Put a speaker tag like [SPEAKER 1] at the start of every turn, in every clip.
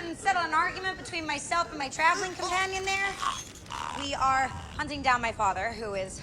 [SPEAKER 1] and settle an argument between myself and my traveling companion there. We are hunting down my father, who is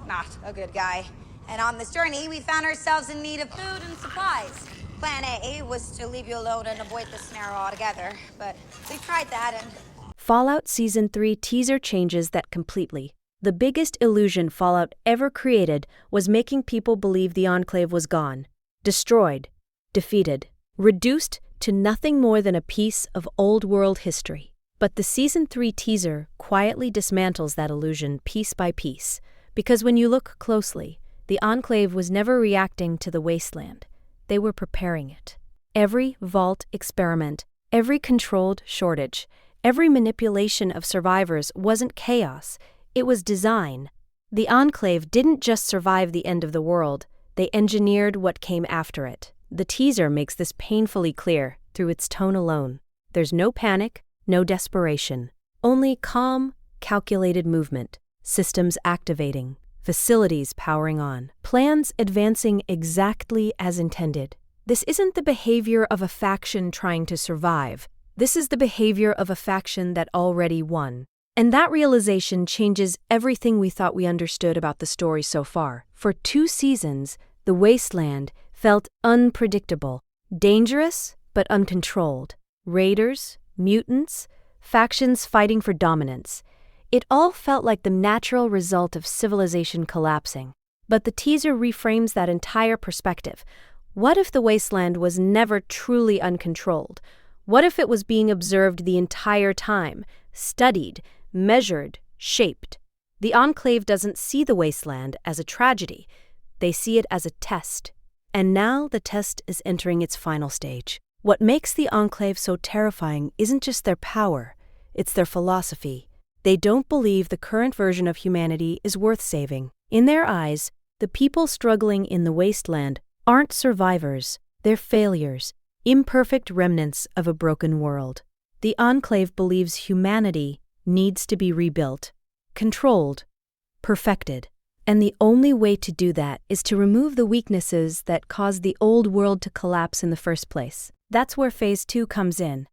[SPEAKER 1] not a good guy. And on this journey, we found ourselves in need of food and supplies. Plan A was to leave you alone and avoid the snare altogether, but we tried that and...
[SPEAKER 2] Fallout Season 3 teaser changes that completely. The biggest illusion Fallout ever created was making people believe the Enclave was gone, destroyed, defeated, reduced to nothing more than a piece of old-world history. But the Season 3 teaser quietly dismantles that illusion piece by piece, because when you look closely, the Enclave was never reacting to the wasteland. They were preparing it. Every vault experiment, every controlled shortage, every manipulation of survivors wasn't chaos, it was design. The Enclave didn't just survive the end of the world, they engineered what came after it. The teaser makes this painfully clear through its tone alone. There's no panic, no desperation, only calm, calculated movement, systems activating, facilities powering on, plans advancing exactly as intended. This isn't the behavior of a faction trying to survive. This is the behavior of a faction that already won. And that realization changes everything we thought we understood about the story so far. For 2 seasons, the wasteland felt unpredictable, dangerous but uncontrolled. Raiders, mutants, factions fighting for dominance. It all felt like the natural result of civilization collapsing. But the teaser reframes that entire perspective. What if the wasteland was never truly uncontrolled? What if it was being observed the entire time, studied, measured, shaped? The Enclave doesn't see the wasteland as a tragedy. They see it as a test. And now the test is entering its final stage. What makes the Enclave so terrifying isn't just their power, it's their philosophy. They don't believe the current version of humanity is worth saving. In their eyes, the people struggling in the wasteland aren't survivors, they're failures, imperfect remnants of a broken world. The Enclave believes humanity needs to be rebuilt, controlled, perfected. And the only way to do that is to remove the weaknesses that caused the old world to collapse in the first place. That's where Phase 2 comes in.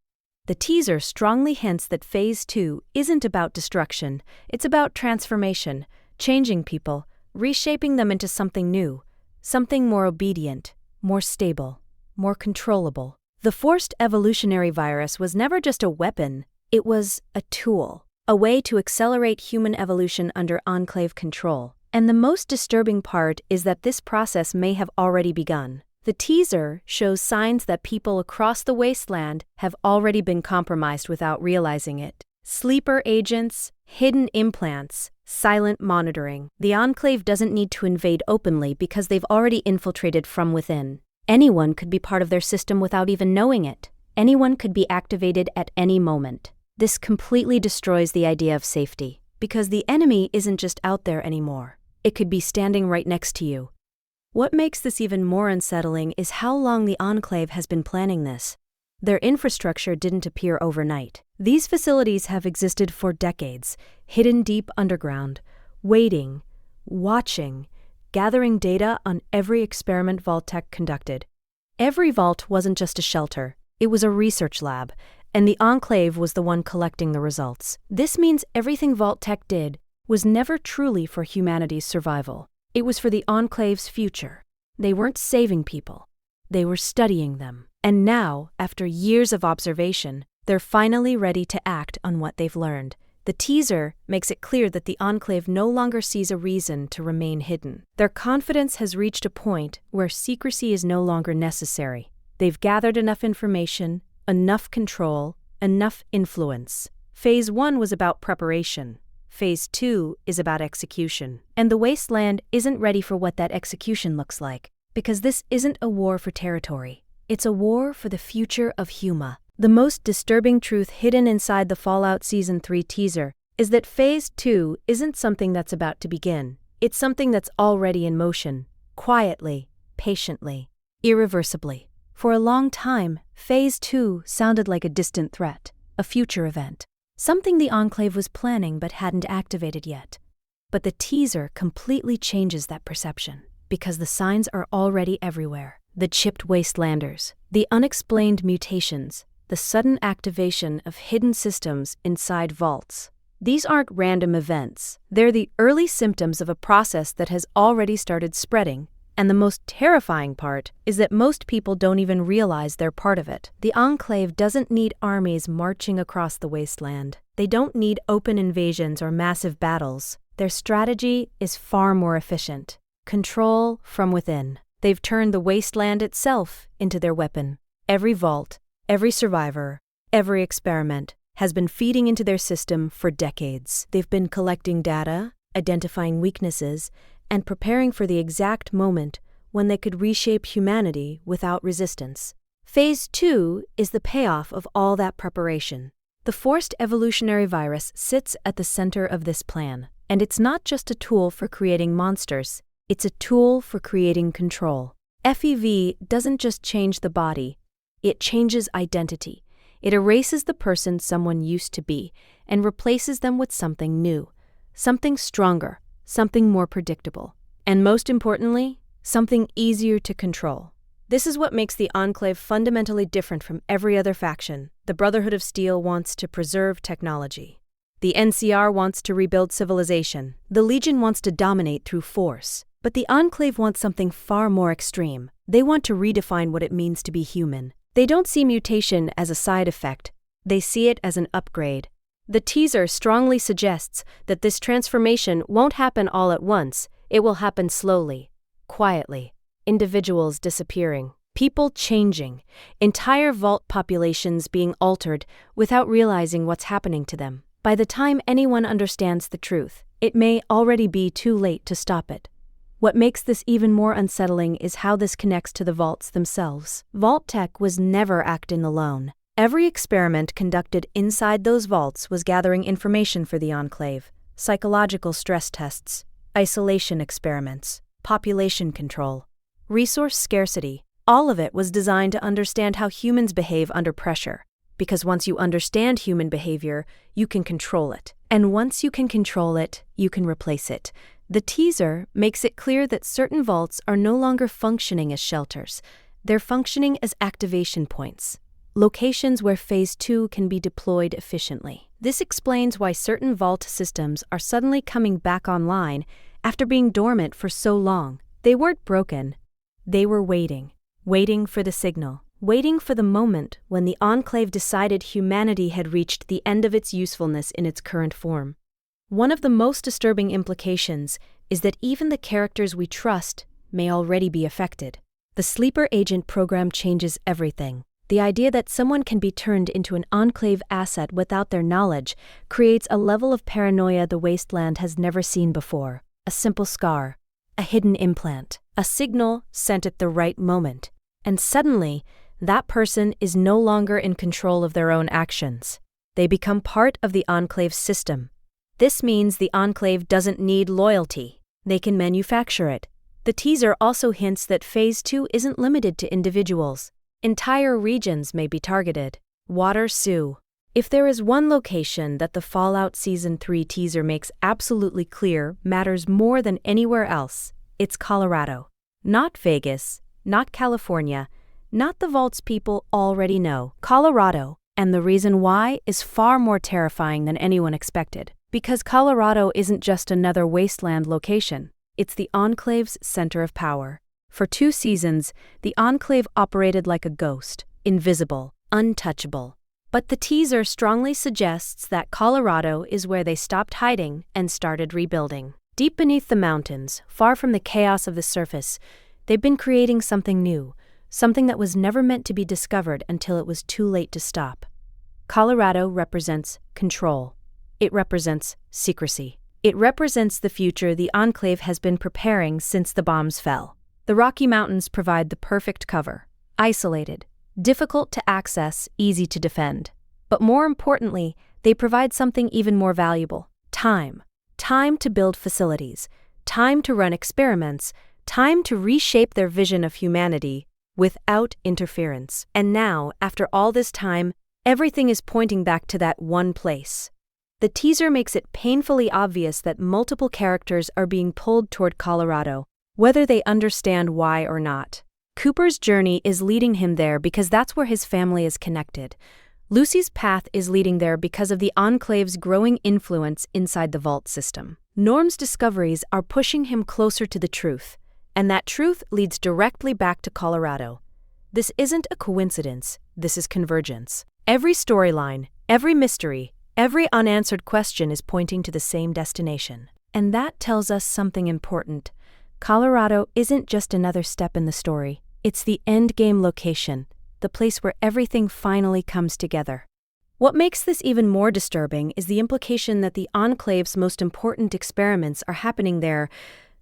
[SPEAKER 2] The teaser strongly hints that Phase 2 isn't about destruction, it's about transformation, changing people, reshaping them into something new, something more obedient, more stable, more controllable. The forced evolutionary virus was never just a weapon, it was a tool, a way to accelerate human evolution under Enclave control. And the most disturbing part is that this process may have already begun. The teaser shows signs that people across the wasteland have already been compromised without realizing it. Sleeper agents, hidden implants, silent monitoring. The Enclave doesn't need to invade openly because they've already infiltrated from within. Anyone could be part of their system without even knowing it. Anyone could be activated at any moment. This completely destroys the idea of safety, because the enemy isn't just out there anymore. It could be standing right next to you. What makes this even more unsettling is how long the Enclave has been planning this. Their infrastructure didn't appear overnight. These facilities have existed for decades, hidden deep underground, waiting, watching, gathering data on every experiment Vault-Tec conducted. Every vault wasn't just a shelter, it was a research lab, and the Enclave was the one collecting the results. This means everything Vault-Tec did was never truly for humanity's survival. It was for the Enclave's future. They weren't saving people. They were studying them. And now, after years of observation, they're finally ready to act on what they've learned. The teaser makes it clear that the Enclave no longer sees a reason to remain hidden. Their confidence has reached a point where secrecy is no longer necessary. They've gathered enough information, enough control, enough influence. Phase 1 was about preparation. Phase 2 is about execution. And the wasteland isn't ready for what that execution looks like, because this isn't a war for territory. It's a war for the future of Huma. The most disturbing truth hidden inside the Fallout Season 3 teaser is that Phase 2 isn't something that's about to begin. It's something that's already in motion, quietly, patiently, irreversibly. For a long time, Phase 2 sounded like a distant threat, a future event. Something the Enclave was planning but hadn't activated yet. But the teaser completely changes that perception, because the signs are already everywhere. The chipped wastelanders, the unexplained mutations, the sudden activation of hidden systems inside vaults. These aren't random events. They're the early symptoms of a process that has already started spreading. And the most terrifying part is that most people don't even realize they're part of it. The Enclave doesn't need armies marching across the wasteland. They don't need open invasions or massive battles. Their strategy is far more efficient. Control from within. They've turned the wasteland itself into their weapon. Every vault, every survivor, every experiment has been feeding into their system for decades. They've been collecting data, identifying weaknesses, and preparing for the exact moment when they could reshape humanity without resistance. Phase 2 is the payoff of all that preparation. The forced evolutionary virus sits at the center of this plan, and it's not just a tool for creating monsters, it's a tool for creating control. FEV doesn't just change the body, it changes identity. It erases the person someone used to be and replaces them with something new, something stronger, something more predictable, and most importantly, something easier to control. This is what makes the Enclave fundamentally different from every other faction. The Brotherhood of Steel wants to preserve technology. The NCR wants to rebuild civilization. The Legion wants to dominate through force. But the Enclave wants something far more extreme. They want to redefine what it means to be human. They don't see mutation as a side effect. They see it as an upgrade. The teaser strongly suggests that this transformation won't happen all at once. It will happen slowly, quietly. Individuals disappearing, people changing, entire vault populations being altered without realizing what's happening to them. By the time anyone understands the truth, it may already be too late to stop it. What makes this even more unsettling is how this connects to the vaults themselves. Vault tech was never acting alone. Every experiment conducted inside those vaults was gathering information for the Enclave: psychological stress tests, isolation experiments, population control, resource scarcity. All of it was designed to understand how humans behave under pressure. Because once you understand human behavior, you can control it. And once you can control it, you can replace it. The teaser makes it clear that certain vaults are no longer functioning as shelters. They're functioning as activation points, locations where Phase 2 can be deployed efficiently. This explains why certain vault systems are suddenly coming back online after being dormant for so long. They weren't broken. They were waiting for the signal, waiting for the moment when the Enclave decided humanity had reached the end of its usefulness in its current form. One of the most disturbing implications is that even the characters we trust may already be affected. The Sleeper Agent program changes everything. The idea that someone can be turned into an Enclave asset without their knowledge creates a level of paranoia the wasteland has never seen before. A simple scar, a hidden implant, a signal sent at the right moment. And suddenly, that person is no longer in control of their own actions. They become part of the Enclave's system. This means the Enclave doesn't need loyalty. They can manufacture it. The teaser also hints that Phase 2 isn't limited to individuals. Entire regions may be targeted. Water Sioux. If there is one location that the Fallout Season 3 teaser makes absolutely clear matters more than anywhere else, it's Colorado. Not Vegas, not California, not the vaults people already know. Colorado. And the reason why is far more terrifying than anyone expected. Because Colorado isn't just another wasteland location. It's the Enclave's center of power. For 2 seasons, the Enclave operated like a ghost, invisible, untouchable. But the teaser strongly suggests that Colorado is where they stopped hiding and started rebuilding. Deep beneath the mountains, far from the chaos of the surface, they've been creating something new, something that was never meant to be discovered until it was too late to stop. Colorado represents control. It represents secrecy. It represents the future the Enclave has been preparing since the bombs fell. The Rocky Mountains provide the perfect cover. Isolated, difficult to access, easy to defend. But more importantly, they provide something even more valuable: time. Time to build facilities, time to run experiments, time to reshape their vision of humanity without interference. And now, after all this time, everything is pointing back to that one place. The teaser makes it painfully obvious that multiple characters are being pulled toward Colorado, whether they understand why or not. Cooper's journey is leading him there because that's where his family is connected. Lucy's path is leading there because of the Enclave's growing influence inside the vault system. Norm's discoveries are pushing him closer to the truth, and that truth leads directly back to Colorado. This isn't a coincidence, this is convergence. Every storyline, every mystery, every unanswered question is pointing to the same destination. And that tells us something important. Colorado isn't just another step in the story, it's the endgame location, the place where everything finally comes together. What makes this even more disturbing is the implication that the Enclave's most important experiments are happening there,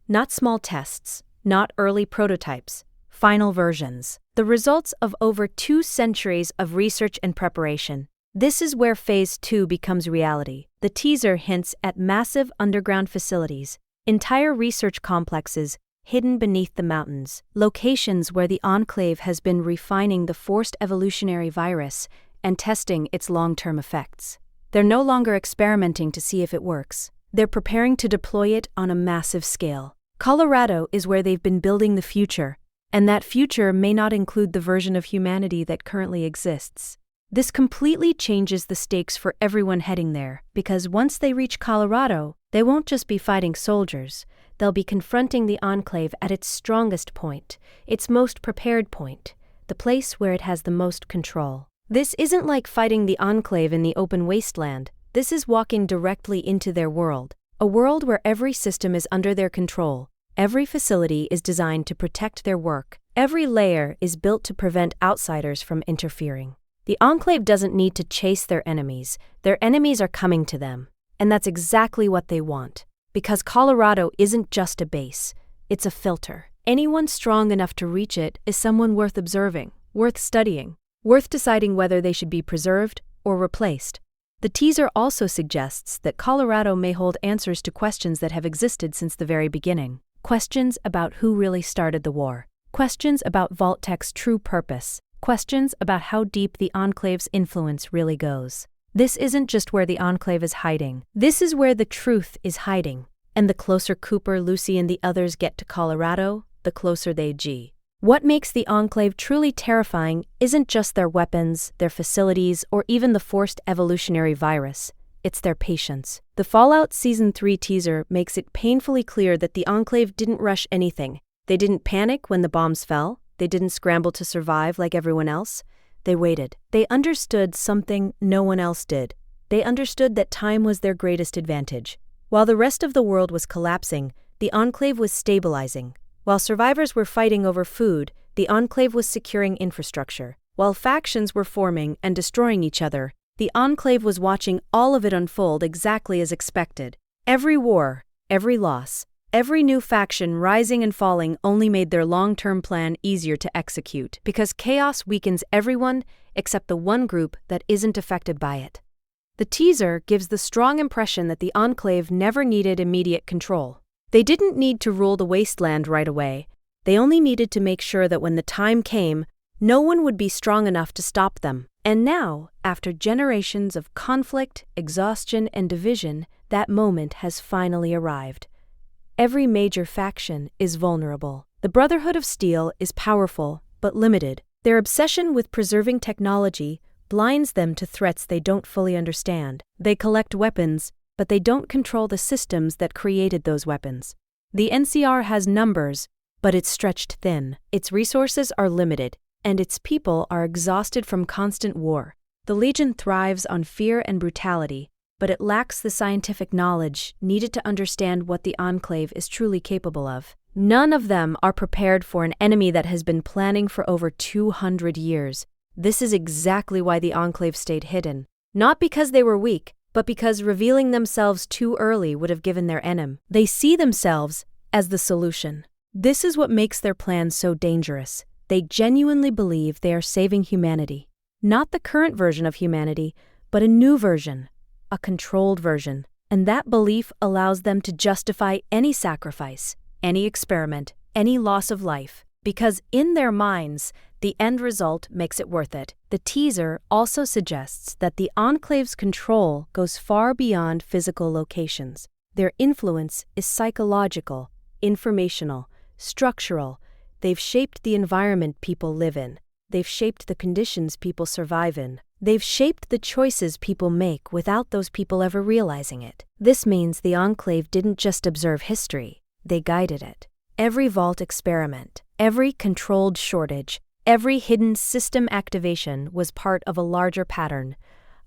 [SPEAKER 2] not small tests, not early prototypes, final versions. The results of over 2 centuries of research and preparation. This is where Phase 2 becomes reality. The teaser hints at massive underground facilities, entire research complexes hidden beneath the mountains, locations where the Enclave has been refining the forced evolutionary virus and testing its long-term effects. They're no longer experimenting to see if it works. They're preparing to deploy it on a massive scale. Colorado is where they've been building the future, and that future may not include the version of humanity that currently exists. This completely changes the stakes for everyone heading there, because once they reach Colorado, they won't just be fighting soldiers, they'll be confronting the Enclave at its strongest point, its most prepared point, the place where it has the most control. This isn't like fighting the Enclave in the open wasteland, this is walking directly into their world, a world where every system is under their control, every facility is designed to protect their work, every layer is built to prevent outsiders from interfering. The Enclave doesn't need to chase their enemies are coming to them. And that's exactly what they want. Because Colorado isn't just a base, it's a filter. Anyone strong enough to reach it is someone worth observing, worth studying, worth deciding whether they should be preserved or replaced. The teaser also suggests that Colorado may hold answers to questions that have existed since the very beginning. Questions about who really started the war. Questions about Vault-Tech's true purpose. Questions about how deep the Enclave's influence really goes. This isn't just where the Enclave is hiding. This is where the truth is hiding. And the closer Cooper, Lucy, and the others get to Colorado, the closer they G. What makes the Enclave truly terrifying isn't just their weapons, their facilities, or even the forced evolutionary virus. It's their patience. The Fallout Season 3 teaser makes it painfully clear that the Enclave didn't rush anything. They didn't panic when the bombs fell. They didn't scramble to survive like everyone else. They waited. They understood something no one else did. They understood that time was their greatest advantage. While the rest of the world was collapsing, the Enclave was stabilizing. While survivors were fighting over food, the Enclave was securing infrastructure. While factions were forming and destroying each other, the Enclave was watching all of it unfold exactly as expected. Every war, every loss, every new faction rising and falling only made their long-term plan easier to execute, because chaos weakens everyone except the one group that isn't affected by it. The teaser gives the strong impression that the Enclave never needed immediate control. They didn't need to rule the wasteland right away. They only needed to make sure that when the time came, no one would be strong enough to stop them. And now, after generations of conflict, exhaustion, and division, that moment has finally arrived. Every major faction is vulnerable. The Brotherhood of Steel is powerful, but limited. Their obsession with preserving technology blinds them to threats they don't fully understand. They collect weapons, but they don't control the systems that created those weapons. The NCR has numbers, but it's stretched thin. Its resources are limited, and its people are exhausted from constant war. The Legion thrives on fear and brutality, but it lacks the scientific knowledge needed to understand what the Enclave is truly capable of. None of them are prepared for an enemy that has been planning for over 200 years. This is exactly why the Enclave stayed hidden. Not because they were weak, but because revealing themselves too early would have given their enemy. They see themselves as the solution. This is what makes their plan so dangerous. They genuinely believe they are saving humanity. Not the current version of humanity, but a new version. A controlled version, and that belief allows them to justify any sacrifice, any experiment, any loss of life, because in their minds, the end result makes it worth it. The teaser also suggests that the Enclave's control goes far beyond physical locations. Their influence is psychological, informational, structural. They've shaped the environment people live in. They've shaped the conditions people survive in. They've shaped the choices people make without those people ever realizing it. This means the Enclave didn't just observe history, they guided it. Every vault experiment, every controlled shortage, every hidden system activation was part of a larger pattern,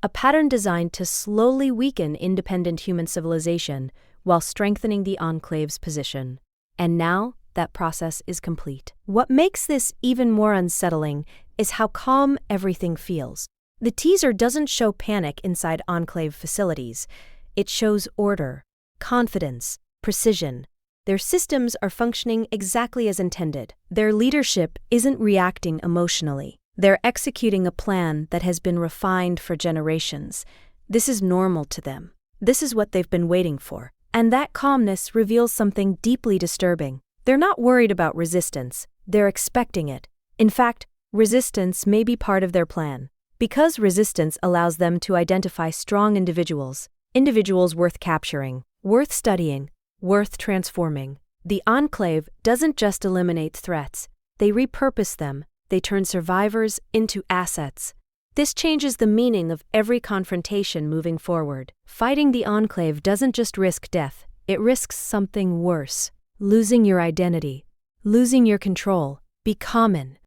[SPEAKER 2] a pattern designed to slowly weaken independent human civilization while strengthening the Enclave's position. And now, that process is complete. What makes this even more unsettling is how calm everything feels. The teaser doesn't show panic inside Enclave facilities. It shows order, confidence, precision. Their systems are functioning exactly as intended. Their leadership isn't reacting emotionally. They're executing a plan that has been refined for generations. This is normal to them. This is what they've been waiting for. And that calmness reveals something deeply disturbing. They're not worried about resistance. They're expecting it. In fact, resistance may be part of their plan. Because resistance allows them to identify strong individuals worth capturing, worth studying, worth transforming. The Enclave doesn't just eliminate threats, they repurpose them, they turn survivors into assets. This changes the meaning of every confrontation moving forward. Fighting the Enclave doesn't just risk death, it risks something worse. Losing your identity, losing your control. Be common,